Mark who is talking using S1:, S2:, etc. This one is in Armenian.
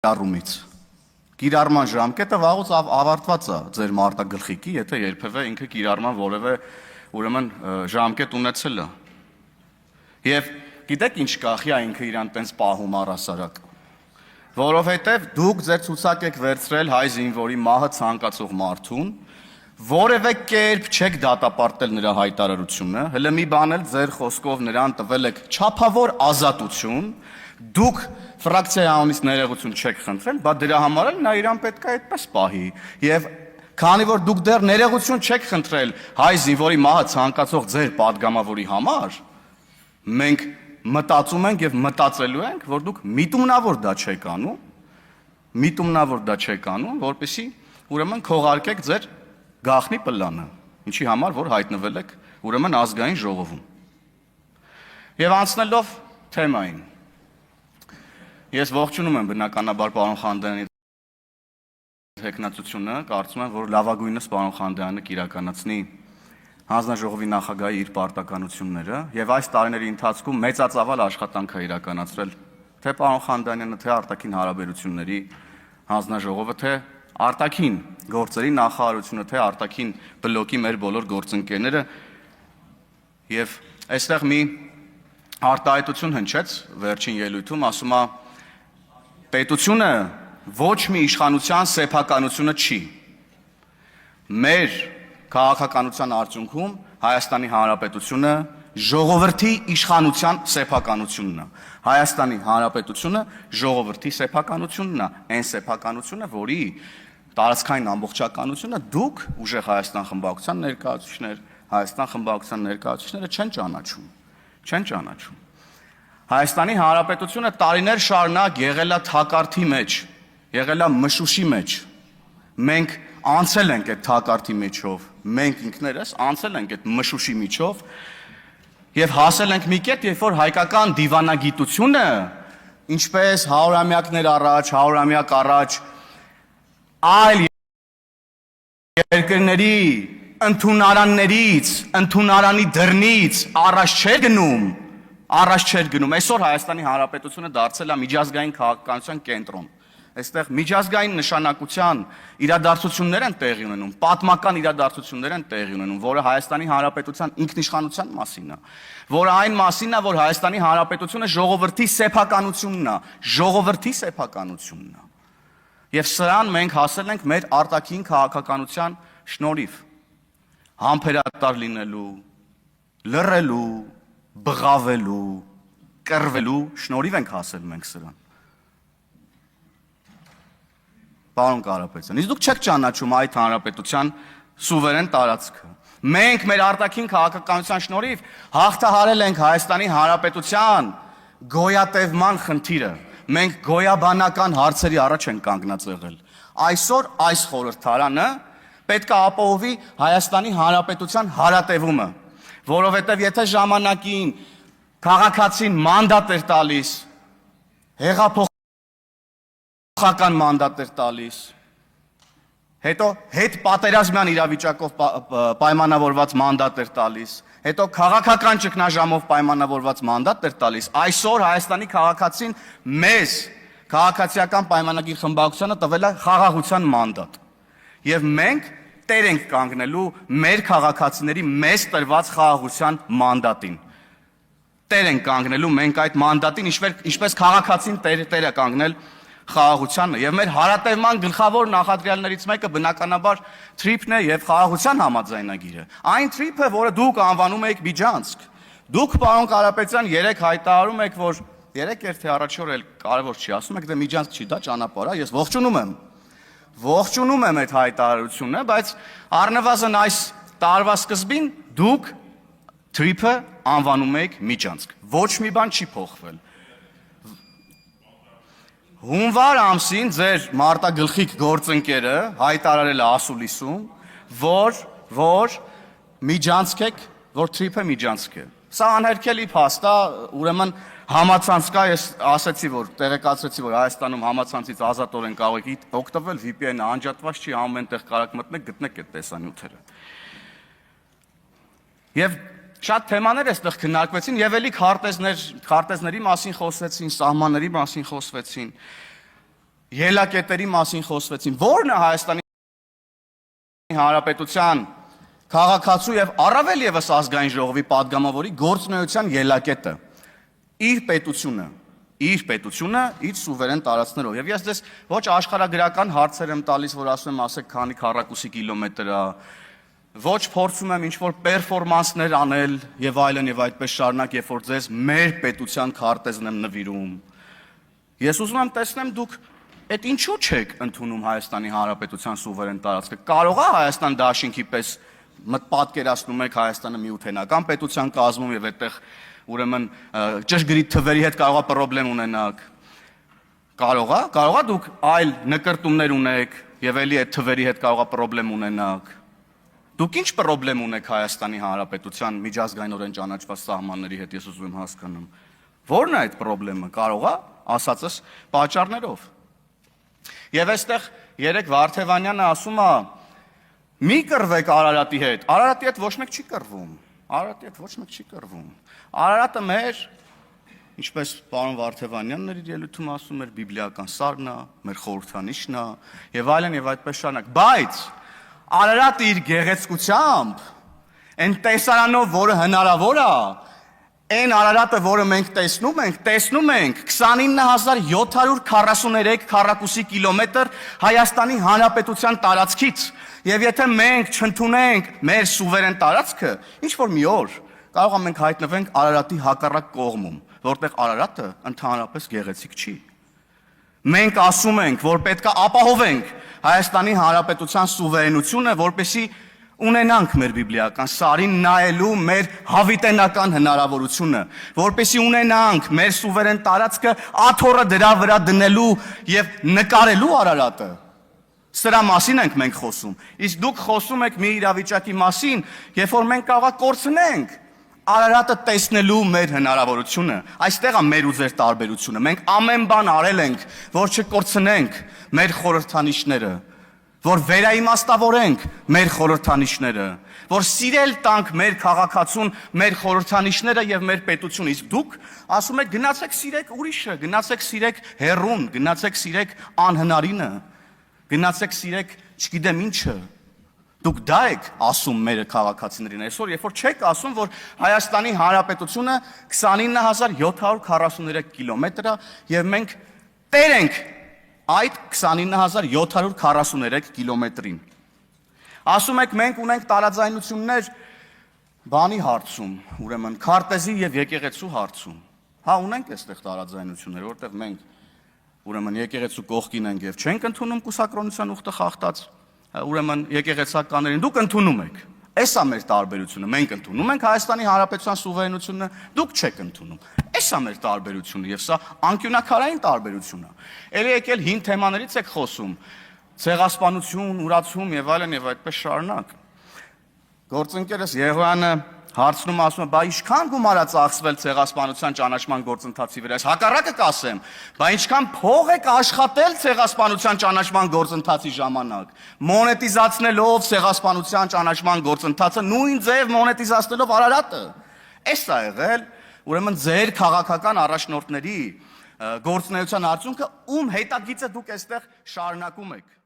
S1: կիրառումից։ Կիրառման ժամկետը վաղուց ավարտված է ձեր մարտագլխիկի, եթե երբևէ ինքը կիրառման որևէ ուրեմն ժամկետ ունեցել է։ Եվ գիտեք ինչ կախի է ինքը իրան տենց պահում առհասարակ։ Որովհետև դուք ձեր ցուցակ եք վերցրել հայ զինվորի մահը ցանկացող մարդուն, որևէ կերպ չեք դատապարտել նրա հայտարարությունը, հələ մի բան էլ ձեր խոսքով նրան տվել եք չափավոր ազատություն, դուք ֆրակցիայի անունից ներողություն չեք խնդրել, բա դրա համար էլ նա իրան պետք է այդպես պահի։ Եվ քանի որ դուք դեռ ներողություն չեք խնդրել հայ զինվորի մահը ցանկացող ձեր падգամավորի համար, մենք մտածում ենք եւ մտածելու ենք, որ դուք միտումնավոր դա չեք անում, որպեսզի ուրեմն քողարկեք ձեր գաղտնի պլանը, ինչի համար որ հայտնվել եք ուրեմն ազգային ժողովում։ Եվ անցնելով թեմային, ես ողջունում եմ բնականաբար պարոն Խանդոյանի հեքնածությունը, կարծում եմ, որ լավագույնս պարոն Խանդոյանը կիրականացնի հանձնաժողովի նախագահի իր պարտականությունները եւ այս տարիների ընթացքում մեծածավալ աշխատանք է իրականացրել թե պարոն Խանդոյանը, թե արտաքին հարաբերությունների հանձնաժողովը, թե արտաքին գործերի նախարարությունը, թե արտաքին բլոկի մեր բոլոր գործընկերները եւ այստեղ մի արտահայտություն հնչեց վերջին ելույթում, ասում է պետությունը ոչ մի իշխանության սեփականությունը չի։ Մեր քաղաքականության արդյունքում Հայաստանի Հանրապետությունը ժողովրդի իշխանության սեփականությունն է։ Հայաստանի Հանրապետությունը ժողովրդի սեփականությունն է, այն սեփականությունը, որի տարածքային ամբողջականությունը դուք ուժեղ Հայաստան խմբակցության ներկայացուցիչները չեն ճանաչում։ Հայաստանի Հանրապետությունը տարիներ շարունակ եղել է թակարդի մեջ, եղել է մշուշի մեջ։ Մենք անցել ենք այդ թակարդի միջով, մենք ինքներս անցել ենք այդ մշուշի միջով եւ հասել ենք մի կետ, երբ որ հայկական դիվանագիտությունը, ինչպես 100-ամյակներ առաջ, 100-ամյակ առաջ այլ երկրների ընդունարաններից, ընդունարանի դռնից առաջ չէր գնում։ Այսօր Հայաստանի Հանրապետությունը դարձել է միջազգային քաղաքականության կենտրոն։ Այստեղ միջազգային նշանակության իրադարձություններ են տեղի ունենում, պատմական իրադարձություններ են տեղի ունենում, որը Հայաստանի Հանրապետության ինքնիշխանության մասին է, որը այն մասին է, որ Հայաստանի Հանրապետությունը ժողովրդի սեփականությունն է։ Եվ սրան մենք հասել ենք մեր արտաքին քաղաքականության շնորհիվ, համբերատար լինելու, լռելու, բղավելու, կռվելու շնորհիվ ենք հասել մենք սրան։ Պարոն Կարապետյան, իսկ դուք չեք ճանաչում այդ հանրապետության սուվերեն տարածքը։ Մենք մեր արտաքին քաղաքականության շնորհիվ հաղթահարել ենք Հայաստանի Հանրապետության գոյատևման խնդիրը։ Մենք գոյաբանական հարցերի առաջ ենք կանգնած եղել։ Այսօր այս խորհրդարանը պետք է ապահովի Հայաստանի Հանրապետության հարատևումը, որովհետև եթե ժամանակին քաղաքացին մանդատ էր տալիս, հեղափոխական մանդատ էր տալիս, հետո հետ պատերազմյան իրավիճակով պայմանավորված մանդատ էր տալիս, հետո քաղաքական ճգնաժամով պայմանավորված մանդատ էր տալիս, այսօր Հայաստանի քաղաքացին մեզ քաղաքացիական պայմանագիր խմբակցությանը տվել է խաղաղության մանդատ։ Եւ մենք տեր ենք կանգնելու մեր քաղաքացիների մեզ տրված խաղաղության մանդատին։ Տեր ենք կանգնելու մենք այդ մանդատին, ինչպես քաղաքացին տեր է կանգնել խաղաղությանը, եւ մեր հարատևման գլխավոր նախադրյալներից մեկը բնականաբար թրիփն է եւ խաղաղության համաձայնագիրը։ Այն թրիփը, որը դուք անվանում եք Միջանցք։ Դուք, պարոն Կարապետյան, երեք հայտարարում եք, որ երեք էր թե առաջ օր էլ կարևոր չի, ասում եք դե Միջանցք չի, դա ճանապարհ է, ես ողջունում եմ այդ հայտարարությունը, բայց առնվազն այս տարվա սկզբին դուք թրիփը անվանում եք Միջանցք։ Ոչ մի բան չի փոխվել։ Հունվար ամսին ձեր մարտագլխիկ գործընկերը հայտարարել է ասուլիսում, որ Միջանցք եք, որ թրիփը Միջանցք է։ Սա անհերքելի փաստ է, ուրեմն համացանց կա, ես ասացի, որ տեղեկացրեցի, որ Հայաստանում համացանցից ազատորեն կարող եք օգտվել, VPN-ը անջատված չի, ամեն տեղ կարաք մտնեք, գտնեք այդ տեսանյութերը։ Եվ շատ թեմաներ այստեղ քննարկվեցին եւ էլի քարտեզների մասին խոսվեցին, սահմանների մասին խոսվեցին։ ելակետերի մասին խոսվեցին, որն է Հայաստանի Հանրապետության քաղաքացու եւ առավել եւս ազգային ժողովի падգամավորի գործունեության ելակետը իր պետությունը, իր սուվերեն տարածքներով։ Եվ ես դες ոչ աշխարհագրական հարցեր եմ տալիս, որ ասում եմ, ասեք, քանի քառակուսի կիլոմետր է, ոչ փորձում եմ ինչ-որ պերֆորմանսներ անել եւ այդպես շարունակ, երբ որ ձեզ մեր պետության քարտեզն եմ նվիրում։ Ես ուզում եմ տեսնեմ դուք այդ ինչու չեք ընդունում Հայաստանի Հանրապետության սուվերեն տարածքը։ Կարող է Հայաստան դաշինքի պես պատկերացնում եք Հայաստանը միութենական պետության կազմում եւ այդտեղ ուրեմն ճշգրիտ թվերի հետ կարող է խնդրեմ ունենաք։ Կարող է դուք այլ նկրտումներ ունեք եւ էլի այդ թվերի հետ կարող է խնդրեմ ունենաք։ Դուք ինչ խնդրեմ ունեք Հայաստանի Հանրապետության միջազգայինորեն ճանաչված սահմանների հետ, ես ուզում եմ հասկանամ։ Որն է այդ խնդրեմը։ Կարող է ասածս պատճառներով։ Եվ այստեղ երեք Վարդևանյանը ասում է. «Մի կռվեք Արարատի հետ»։ Արարատի հետ ոչ մեկ չի կռվում։ Արարատը մեր, ինչպես պարոն Վարդևանյանն իր ելույթում ասում էր, բիբլիական սարն է, մեր խորհրդանիշն է եւ այլն եւ այդպես շարունակ։ Բայց Արարատը իր գեղեցկությամբ, այն տեսարանով, որը հնարավոր է, այն Արարատը, որը մենք տեսնում ենք 29743 քառակուսի կիլոմետր Հայաստանի Հանրապետության տարածքից, եւ եթե մենք չընդունենք մեր սուվերեն տարածքը, ինչ որ մի օր կարող է մենք հայտնվենք Արարատի հակառակ կողմում, որտեղ Արարատը ընդհանրապես գեղեցիկ չի։ Մենք ասում ենք, որ պետք է ապահովենք Հայաստանի Հանրապետության սուվերենությունը, որպեսզի ունենանք մեր բիբլիական սարին նայելու մեր հավիտենական հնարավորությունը, որպեսզի ունենանք մեր սուվերեն տարածքը աթոռը դրա վրա դնելու եւ նկարելու Արարատը։ Սրա մասին ենք մենք խոսում։ Իսկ դուք խոսում եք մի իրավիճակի մասին, երբ որ մենք կարող է կորցնենք Արարատը տեսնելու մեր հնարավորությունը։ Այստեղ է մեր ու ձեր տարբերությունը։ Մենք ամեն բան արել ենք, որ չկորցնենք մեր խորհրդանիշները, որ վերաիմաստավորենք մեր խորհրդանիշները, որ սիրել տանք մեր քաղաքացուն, մեր խորհրդանիշները եւ մեր պետությունը։ Իսկ դուք ասում եք գնացեք սիրեք ուրիշը, գնացեք սիրեք հերուն, գնացեք սիրեք անհնարինը, գնացեք սիրեք չգիտեմ ինչը։ Դուք դա եք ասում մեր քաղաքացիներին այսօր, երբ որ չեք ասում, որ Հայաստանի Հանրապետությունը 29743 կիլոմետր է եւ մենք տեր ենք այդ 29743 կիլոմետրին։ Ասում եք մենք ունենք տարաձայնություններ բանի հարցում, ուրեմն քարտեզի եւ եկեղեցու հարցում։ Հա, ունենք այստեղ տարաձայնություններ, որտեղ մենք ուրեմն եկեղեցու կողքին ենք եւ չենք ընդունում կուսակրոնության ուխտը խախտած, ուրեմն եկեղեցականներին դուք ընդունում եք։ Էսա մեր տարբերությունը, մենք ընդունում ենք Հայաստանի Հանրապետության սուվերենությունը, դուք չեք ընդունում։ Էսա մեր տարբերությունը եւ սա անկյունակարային տարբերություն է։ Էլի եկել հին թեմաներից եք խոսում, ցեղասպանություն, ուրացում եւ այլն եւ այդպես շարունակ։ Գործընկերս Եղոյանը հարցնում ասում է, բա ինչքան գումար է ծախսվել ցեղասպանության ճանաչման գործընթացի վրա։ Ես հակառակը կասեմ, բա ինչքան փող եք աշխատել ցեղասպանության ճանաչման գործընթացի ժամանակ, մոնետիզացնելով ցեղասպանության ճանաչման գործընթացը, նույն ձև մոնետիզացնելով Արարատը։ Էս է եղել, ուրեմն ձեր քաղաքական առաջնորդների գործունեության արդյունքը, ում հետագիծը դուք այստեղ շարունակում եք։